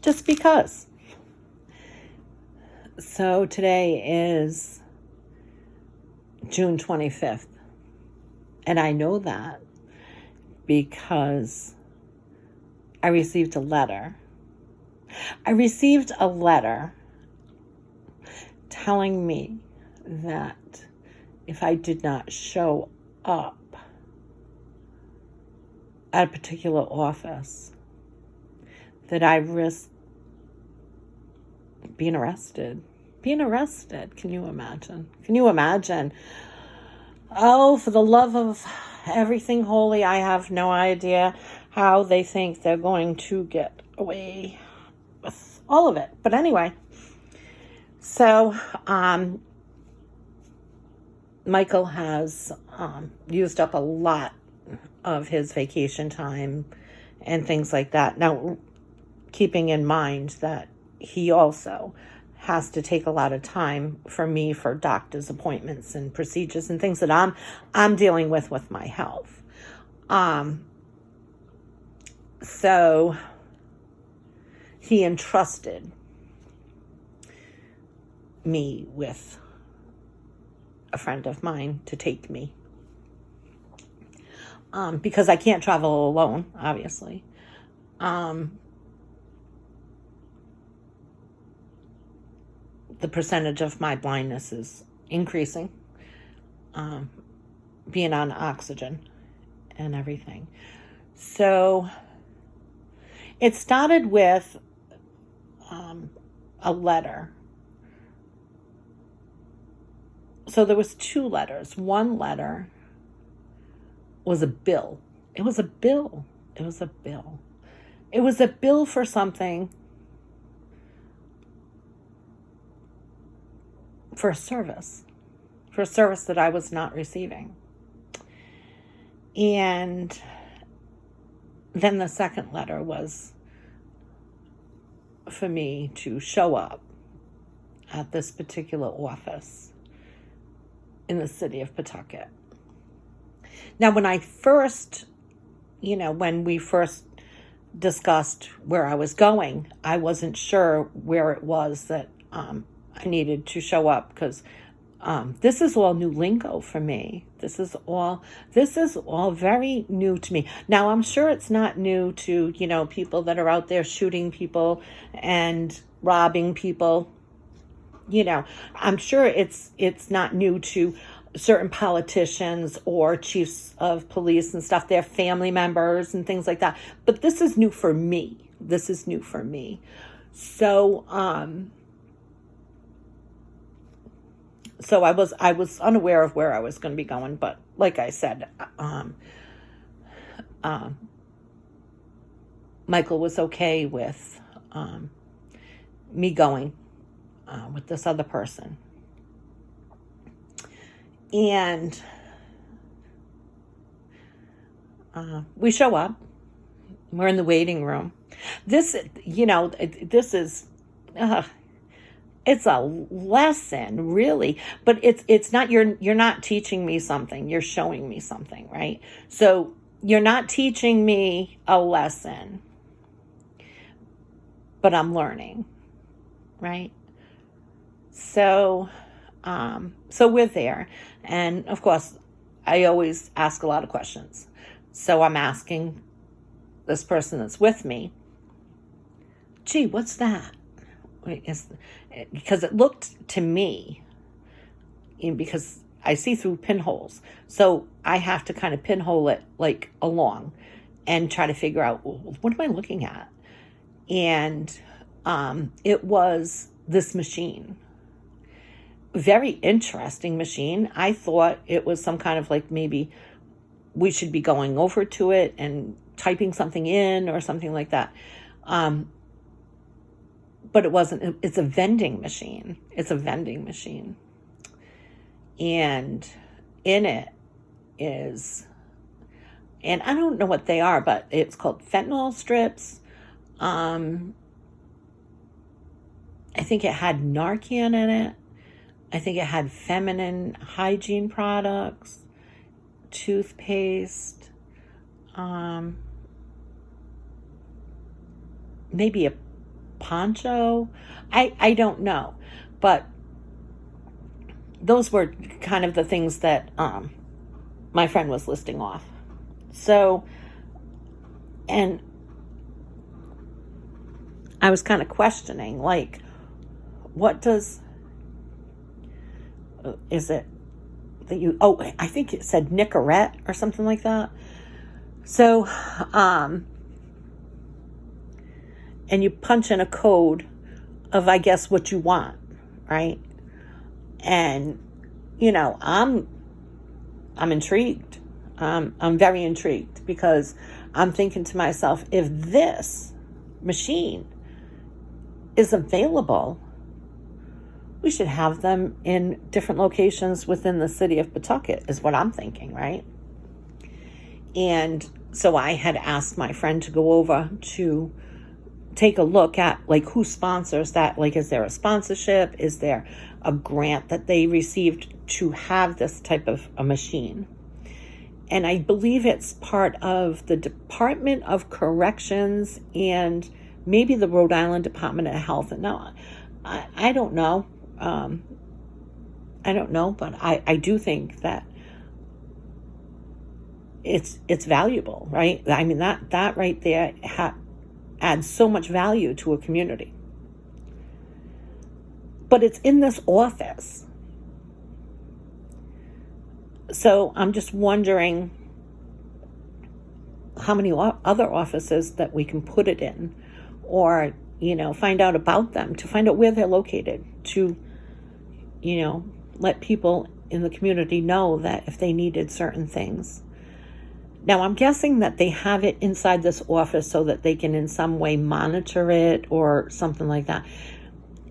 just because. So today is June 25th. And I know that because I received a letter. I received a letter telling me that if I did not show up at a particular office, that I risked being arrested. Being arrested. Can you imagine? Can you imagine? Oh, for the love of everything holy, I have no idea how they think they're going to get away with all of it. But anyway, so Michael has used up a lot of his vacation time and things like that. Now, keeping in mind that he also has to take a lot of time for me for doctor's appointments and procedures and things that I'm dealing with my health. So he entrusted me with a friend of mine to take me. Because I can't travel alone, obviously. The percentage of my blindness is increasing, being on oxygen and everything. So it started with a letter. So there was two letters. One letter was a bill. It was a bill. It was a bill. It was a bill for something, for a service that I was not receiving. And then the second letter was for me to show up at this particular office in the city of Pawtucket. Now, when we first discussed where I was going, I wasn't sure where it was that I needed to show up, because this is all new lingo for me. This is all very new to me. Now, I'm sure it's not new to, people that are out there shooting people and robbing people. I'm sure it's not new to certain politicians or chiefs of police and stuff, their family members and things like that. But this is new for me. So, So I was unaware of where I was going to be going, but like I said, Michael was okay with me going with this other person. And we show up. We're in the waiting room. This is, it's a lesson, really, but it's not, you're not teaching me something, you're showing me something, right? So you're not teaching me a lesson, but I'm learning, right? So we're there. And of course, I always ask a lot of questions. So I'm asking this person that's with me, gee, what's that? Because it looked to me, because I see through pinholes, so I have to kind of pinhole it like along and try to figure out, what am I looking at? And it was this machine. Very interesting machine. I thought it was some kind of like, maybe we should be going over to it and typing something in or something like that. But it wasn't. It's a vending machine. And in it is, and I don't know what they are, but it's called fentanyl strips. I think it had Narcan in it. I think it had feminine hygiene products, toothpaste, maybe a poncho. I don't know. But those were kind of the things that my friend was listing off. So, and I was kind of questioning, like, what does, is it that you, I think it said Nicorette or something like that. So, and you punch in a code of, I guess, what you want, right? And, I'm intrigued. I'm very intrigued because I'm thinking to myself, if this machine is available, we should have them in different locations within the city of Pawtucket, is what I'm thinking, right? And so I had asked my friend to go over to take a look at, like, who sponsors that. Like, is there a sponsorship? Is there a grant that they received to have this type of a machine? And I believe it's part of the Department of Corrections and maybe the Rhode Island Department of Health. And now, I don't know. I don't know, but I do think that it's valuable, right? I mean, that right there adds so much value to a community. But it's in this office. So I'm just wondering how many other offices that we can put it in, or, find out about them, to find out where they're located, to, let people in the community know that if they needed certain things. Now, I'm guessing that they have it inside this office so that they can in some way monitor it or something like that.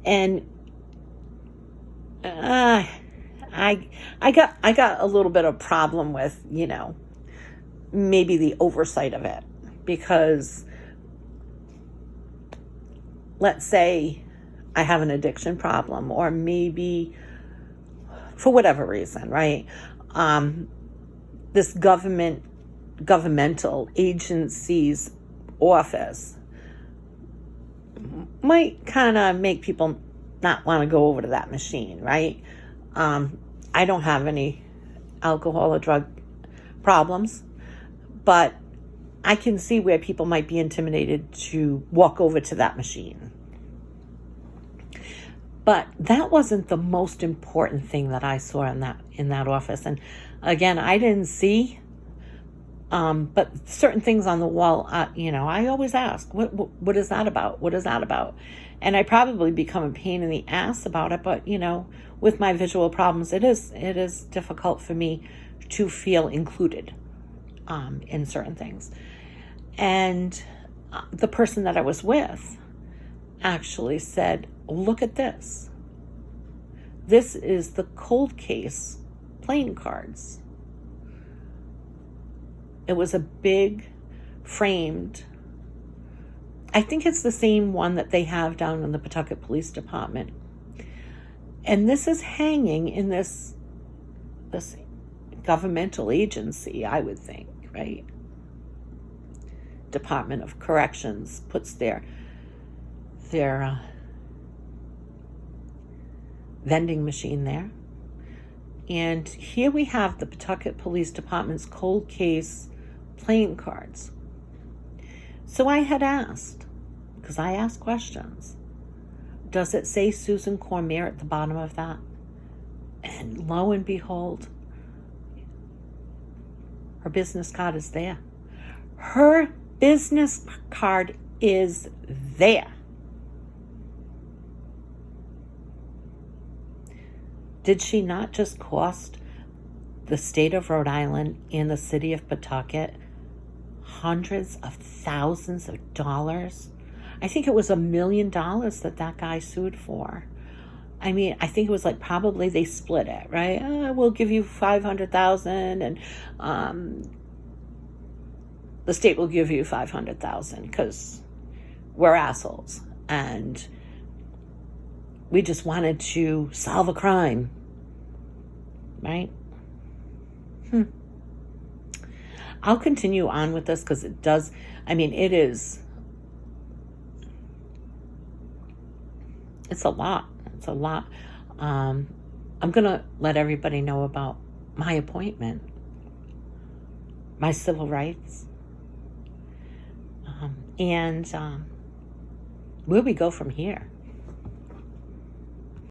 And I got a little bit of problem with, maybe the oversight of it, because let's say I have an addiction problem, or maybe for whatever reason, right? This governmental agency's office might kind of make people not want to go over to that machine, right? I don't have any alcohol or drug problems, but I can see where people might be intimidated to walk over to that machine. But that wasn't the most important thing that I saw in that office. And again, I didn't see, but certain things on the wall, I always ask, what is that about? What is that about? And I probably become a pain in the ass about it, but, with my visual problems, it is difficult for me to feel included in certain things. And the person that I was with actually said, look at this. This is the cold case playing cards. It was a big framed, I think it's the same one that they have down in the Pawtucket Police Department. And this is hanging in this governmental agency, I would think, right? Department of Corrections puts their vending machine there. And here we have the Pawtucket Police Department's cold case playing cards. So I had asked, because I ask questions, does it say Susan Cormier at the bottom of that? And lo and behold, her business card is there. Her business card is there. Did she not just cost the state of Rhode Island and the city of Pawtucket hundreds of thousands of dollars? I think it was $1 million that guy sued for. I mean, I think it was like, probably they split it, right? We'll give you $500,000, and the state will give you $500,000 because we're assholes and we just wanted to solve a crime, right? I'll continue on with this because it is It's a lot. It's a lot. I'm going to let everybody know about my appointment, my civil rights, and where we go from here.